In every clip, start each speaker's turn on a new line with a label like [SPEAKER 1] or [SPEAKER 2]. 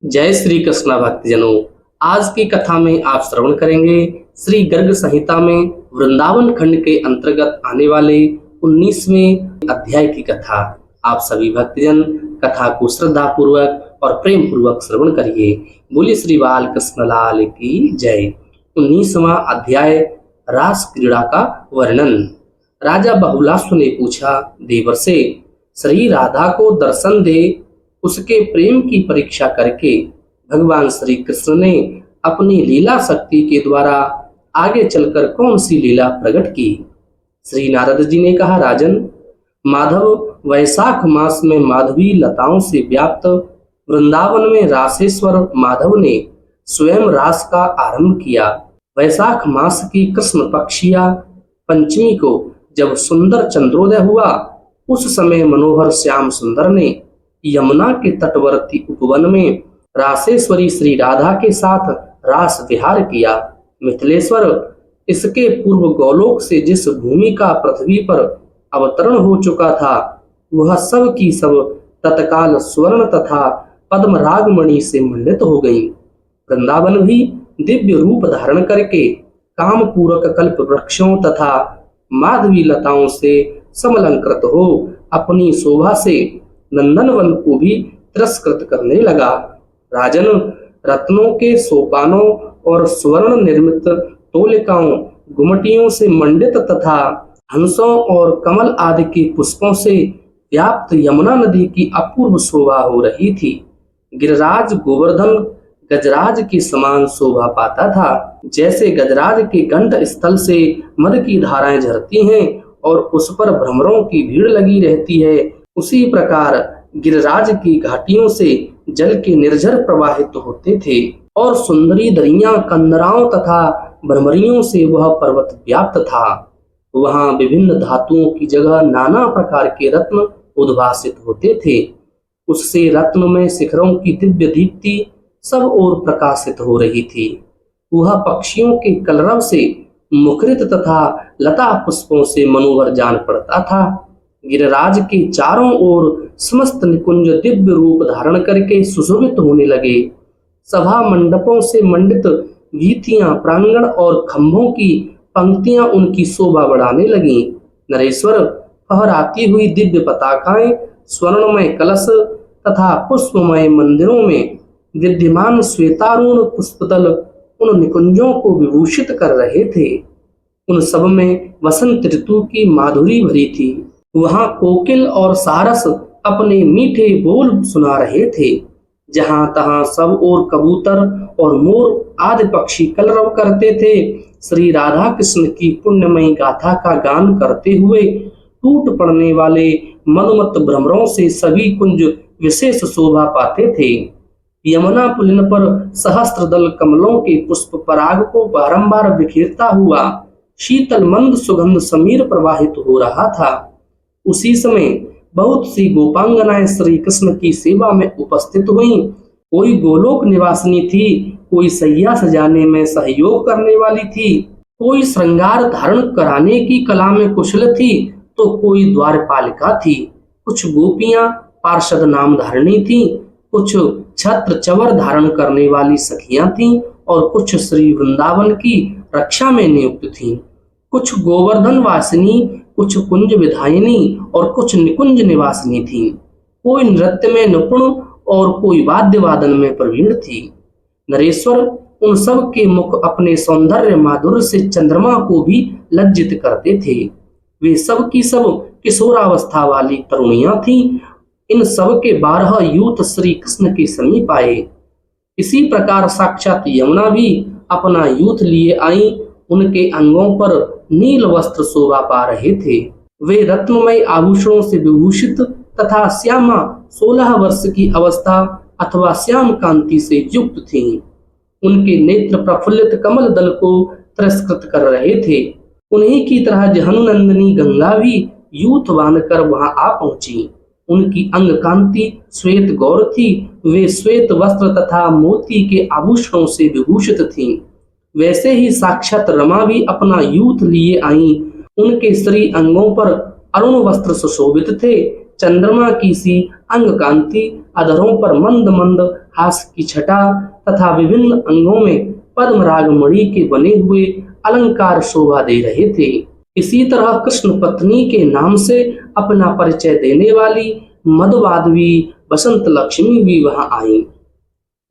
[SPEAKER 1] जय श्री कृष्णा भक्तजनों। आज की कथा में आप श्रवण करेंगे श्री गर्ग संहिता में वृंदावन खंड के अंतर्गत आने वाले 19वें अध्याय की कथा। आप सभी भक्तजन कथा को श्रद्धा पूर्वक और प्रेम पूर्वक श्रवण करिए। बोलिए श्री बाल कृष्ण लाल की जय। 19वां अध्याय रास क्रीड़ा का वर्णन। राजा बहुलास्व ने पूछा, देवर्षे, श्री राधा को दर्शन दे उसके प्रेम की परीक्षा करके भगवान श्री कृष्ण ने अपनी लीला शक्ति के द्वारा आगे चलकर कौन सी लीला प्रकट की। श्री नारद जी ने कहा, राजन, माधव वैशाख मास में माधवी लताओं से व्याप्त वृंदावन में रासेश्वर माधव ने स्वयं रास का आरंभ किया। वैशाख मास की कृष्ण पक्षिया पंचमी को जब सुंदर चंद्रोदय हुआ, उस समय मनोहर श्याम सुंदर ने यमुना के तटवर्ती उपवन में रासेश्वरी श्री राधा के साथ रास विहार किया। मिथिलेश्वर, इसके पूर्व गोलोक से जिस भूमि का पृथ्वी पर अवतरण हो चुका था, वह सब की सब तत्काल स्वर्ण तथा पद्म रागमणि से मंडित हो गई। वृंदावन भी दिव्य रूप धारण करके काम पूरक कल्प वृक्षों तथा माधवी लताओं से समलंकृत हो अपनी शोभा से नंदनवन को भी तिरस्कृत करने लगा। राजन, रत्नों के सोपानों और स्वर्ण निर्मित तोलिकाओं, गुमटियों से मंडित तथा हंसों और कमल आदि के पुष्पों से व्याप्त यमुना नदी की अपूर्व शोभा हो रही थी। गिरिराज गोवर्धन गजराज के समान शोभा पाता था। जैसे गजराज के कंठ स्थल से मद की धाराएं झरती हैं और उस पर भ्रमरों की भीड़ लगी रहती है, उसी प्रकार गिरिराज की घाटियों से जल के निर्झर प्रवाहित होते थे और सुंदरी दरियां कंदराओं तथा भ्रमरियों से वह पर्वत व्याप्त था। वहां विभिन्न धातुओं की जगह नाना प्रकार के रत्न उद्भासित होते थे। उससे रत्न में शिखरों की दिव्य दीप्ति सब ओर प्रकाशित हो रही थी। वह पक्षियों के कलरव से मुखरित तथा लता पुष्पों से मनोहर जान पड़ता था। गिरिराज के चारों ओर समस्त निकुंज दिव्य रूप धारण करके सुशोभित होने लगे। सभा मंडपों से मंडित वीथियां, प्रांगण और खंभों की पंक्तियां उनकी शोभा बढ़ाने लगी। नरेश्वर, फहराती हुई दिव्य पताकाएं, स्वर्णमय कलश तथा पुष्पमय मंदिरों में विद्यमान श्वेतारुण पुष्पदल उन निकुंजों को विभूषित कर रहे थे। उन सब में वसंत ऋतु की माधुरी भरी थी। वहां कोकिल और सारस अपने मीठे बोल सुना रहे थे। जहां तहां सब ओर कबूतर और मोर आदि पक्षी कलरव करते थे। श्री राधा कृष्ण की पुण्यमयी गाथा का गान करते हुए टूट पड़ने वाले मधुमत भ्रमरों से सभी कुंज विशेष शोभा पाते थे। यमुना पुलिन पर सहस्त्र दल कमलों के पुष्प पराग को बारंबार बिखेरता हुआ शीतल मंद सुगंध समीर प्रवाहित हो रहा था। उसी समय बहुत सी गोपांगनाएं श्री कृष्ण की सेवा में उपस्थित हुईं। कोई गोलोक निवासिनी थी, कोई सैया सजाने में सहयोग करने वाली थी, कोई श्रृंगार धारण कराने की कला में कुशल थी, तो कोई द्वारपालिका थी। कुछ गोपियां पार्षद नाम धारणी थी, कुछ छत्र चवर धारण करने वाली सखियां थीं और कुछ श्री वृंदावन की रक्षा में नियुक्त थीं। कुछ गोवर्धन वासिनी, कुछ कुंज विधायिनी और कुछ निकुंज निवासिनी थी। कोई नृत्य में निपुण और कोई वाद्य वादन में प्रवीण थी। नरेश्वर, उन सब के मुख अपने सौंदर्य माधुर्य से चंद्रमा को भी लज्जित करते थे। वे सब की सब किशोरावस्था वाली तरुणियां थीं। इन सब के 12 यूथ श्री कृष्ण के समीप आए। इसी प्रकार साक्षात यमुना भी अपना यूथ लिए आई। उनके अंगों पर नील वस्त्र शोभा पा रहे थे। वे रत्नमय आभूषणों से विभूषित तथा श्यामा 16 वर्ष की अवस्था अथवा श्याम कांति से युक्त थीं। उनके नेत्र प्रफुल्लित कमल दल को तिरस्कृत कर रहे थे। उन्हीं की तरह जहनुनंदिनी गंगा भी यूथ बांधकर वहां आ पहुंची। उनकी अंग कांति श्वेत गौर थी। वे श्वेत वस्त्र तथा मोती के आभूषणों से विभूषित थीं। वैसे ही साक्षात रमा भी अपना यूथ लिए आई। उनके श्री अंगों पर अरुण वस्त्र सुशोभित थे। चंद्रमा की सी अंग कांति, अधरों पर मंद मंद हास्य की छटा तथा विभिन्न अंगों में पद्मराग मणि के बने हुए अलंकार शोभा दे रहे थे। इसी तरह कृष्ण पत्नी के नाम से अपना परिचय देने वाली मधुवादवी बसंत लक्ष्मी भी वहां आई।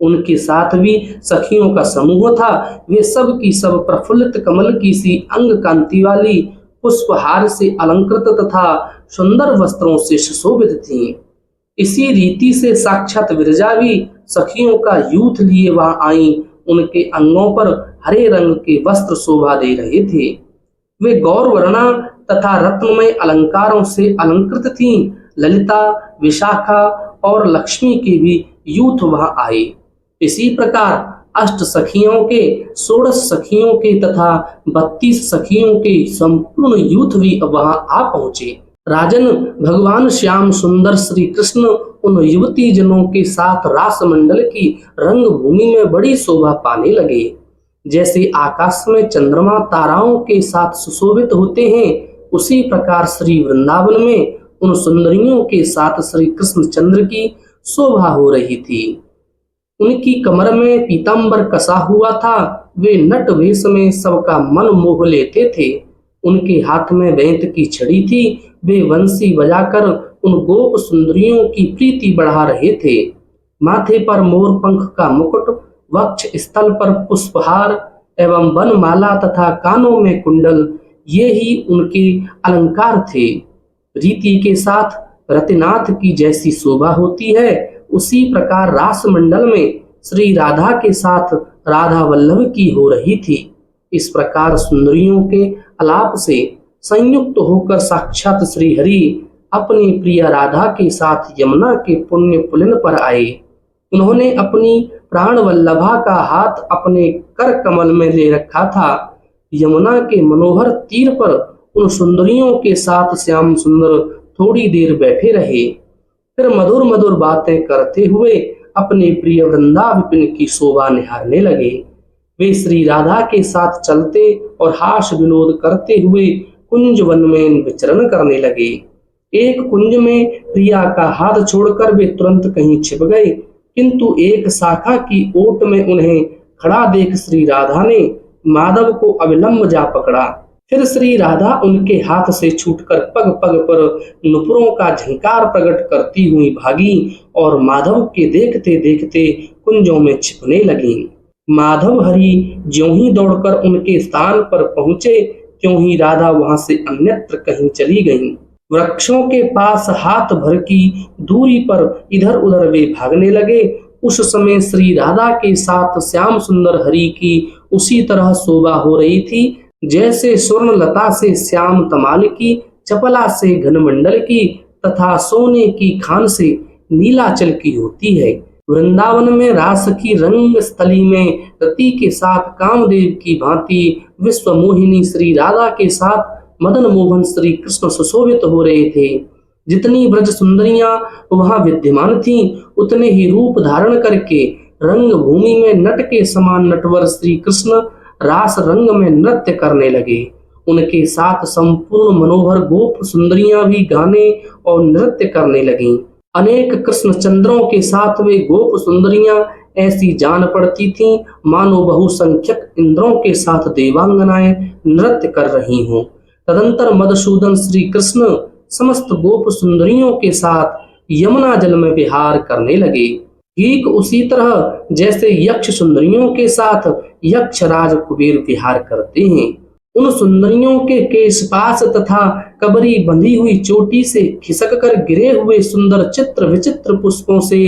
[SPEAKER 1] उनके साथ भी सखियों का समूह था। वे सब की सब प्रफुल्लित कमल की सी अंग कांति वाली, पुष्पहार से अलंकृत तथा सुंदर वस्त्रों से सुशोभित थीं। इसी रीति से साक्षात विरजा भी सखियों का यूथ लिए वहां आई। उनके अंगों पर हरे रंग के वस्त्र शोभा दे रहे थे। वे गौरवर्णा तथा रत्नमय अलंकारों से अलंकृत थीं। ललिता, विशाखा और लक्ष्मी के भी यूथ वहां आए। इसी प्रकार अष्ट सखियों के, 16 सखियों के तथा 32 सखियों के संपूर्ण यूथ भी वहां आ पहुंचे। राजन, भगवान श्याम सुंदर श्री कृष्ण उन युवती जनों के साथ रास मंडल की रंग भूमि में बड़ी शोभा पाने लगे। जैसे आकाश में चंद्रमा ताराओं के साथ सुशोभित होते हैं, उसी प्रकार श्री वृंदावन में उन सुंदरियों के साथ श्री कृष्ण चंद्र की शोभा हो रही थी। उनकी कमर में पीतांबर कसा हुआ था। वे नट वेश में सबका मन मोह लेते थे। उनके हाथ में बैंत की छड़ी थी। वे बंसी बजाकर उन गोप सुंदरियों की प्रीति बढ़ा रहे थे। माथे पर मोर पंख का मुकुट, वक्ष स्थल पर पुष्पहार एवं वनमाला तथा कानों में कुंडल, ये ही उनके अलंकार थे। रीति के साथ रतिनाथ की जैसी शोभा होती है, उसी प्रकार रास मंडल में श्री राधा के साथ राधा वल्लभ की हो रही थी। इस प्रकार सुंदरियों के अलाप से संयुक्त होकर साक्षात श्री हरि अपनी प्रिय राधा के साथ यमुना के पुण्य पुलिन पर आए। उन्होंने अपनी प्राण वल्लभा का हाथ अपने कर कमल में ले रखा था। यमुना के मनोहर तीर पर उन सुंदरियों के साथ श्याम सुंदर थोड़ी देर बैठे रहे। फिर मधुर मधुर बातें करते हुए अपने प्रिय वृंदावन की शोभा निहारने लगे। वे श्री राधा के साथ चलते और हास विनोद करते हुए कुंज वन में विचरण करने लगे। एक कुंज में प्रिया का हाथ छोड़कर वे तुरंत कहीं छिप गए, किंतु एक शाखा की ओट में उन्हें खड़ा देख श्री राधा ने माधव को अविलंब जा पकड़ा। फिर श्री राधा उनके हाथ से छूटकर पग पग पर नुपुरों का झंकार प्रकट करती हुई भागी और माधव के देखते देखते कुंजों में छिपने लगी। माधव हरि ज्यों ही दौड़कर उनके स्थान पर पहुंचे, त्यों ही राधा वहां से अन्यत्र कहीं चली गईं। वृक्षों के पास हाथ भर की दूरी पर इधर उधर वे भागने लगे। उस समय श्री राधा के साथ श्याम सुंदर हरि की उसी तरह शोभा हो रही थी जैसे स्वर्ण लता से श्याम तमाल की, चपला से घनमंडल की तथा सोने की खान से नीलाचल की होती है। वृंदावन में रास की रंग स्थली में रति के साथ कामदेव की भांति विश्व मोहिनी श्री राधा के साथ मदन मोहन श्री कृष्ण सुशोभित हो रहे थे। जितनी ब्रज सुंदरियां वहां विद्यमान थीं, उतने ही रूप धारण करके रंग भूमि में नट के समान नटवर श्री कृष्ण रास रंग में नृत्य करने लगे। उनके साथ संपूर्ण मनोहर गोप सुंदरियां भी गाने और नृत्य करने लगीं। अनेक कृष्ण चंद्रों के साथ वे गोप सुंदरियां ऐसी जान पड़ती थीं मानो बहुसंख्यक इंद्रों के साथ देवांगनाएं नृत्य कर रही हों। तदंतर मधुसूदन श्री कृष्ण समस्त गोप सुंदरियों के साथ यमुना जल में विहार करने लगे। ठीक उसी तरह जैसे यक्ष सुंदरियों के साथ यक्षराज कुबेर विहार करते हैं। उन सुंदरियों के केशपाश तथा कबरी बंधी हुई चोटी से खिसक कर गिरे हुए सुंदर चित्र विचित्र पुष्पों से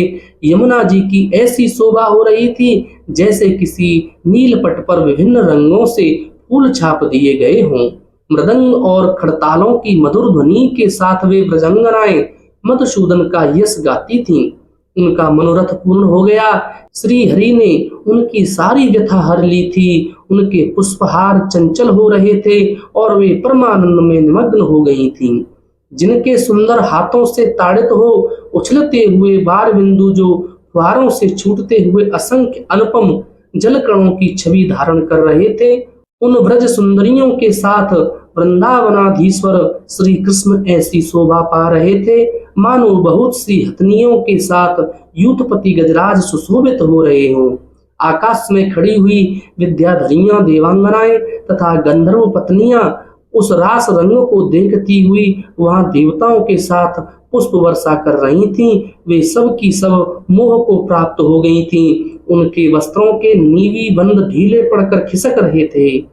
[SPEAKER 1] यमुना जी की ऐसी शोभा हो रही थी जैसे किसी नीलपट पर विभिन्न रंगों से फूल छाप दिए गए हों। मृदंग और खड़तालों की मधुर ध्वनि के साथ वे ब्रजंगनाएं मधुसूदन का यश गाती थीं। उनका मनोरथ पूर्ण हो गया। श्री हरि ने उनकी सारी व्यथा हर ली थी। उनके पुष्पहार चंचल हो रहे थे और वे परमानंद में निमग्न हो गई थीं। जिनके सुंदर हाथों से ताड़ित हो उछलते हुए बार बिंदु जो फुहारों से छूटते हुए असंख्य अनुपम जलकणों की छवि धारण कर रहे थे, उन ब्रज सुंदरियों के साथ वृंदावनाधीश्वर श्री कृष्ण ऐसी शोभा पा रहे थे मानो बहुत सी हथनियों के साथ यूथपति गजराज सुशोभित हो रहे हों। आकाश में खड़ी हुई विद्याधरियां देवांगनाएं तथा गंधर्व पत्नियां उस रास रंग को देखती हुई वहां देवताओं के साथ पुष्प वर्षा कर रही थीं। वे सब की सब मोह को प्राप्त हो गई थीं। उनके वस्त्रों के नीवी बंद ढीले पड़कर खिसक रहे थे।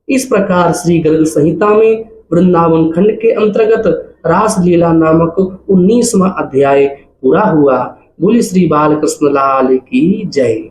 [SPEAKER 1] इस प्रकार श्री गर्ग संहिता में वृंदावन खंड के अंतर्गत रासलीला नामक 19वां अध्याय पूरा हुआ। बोली श्री बालकृष्ण लाल की जय।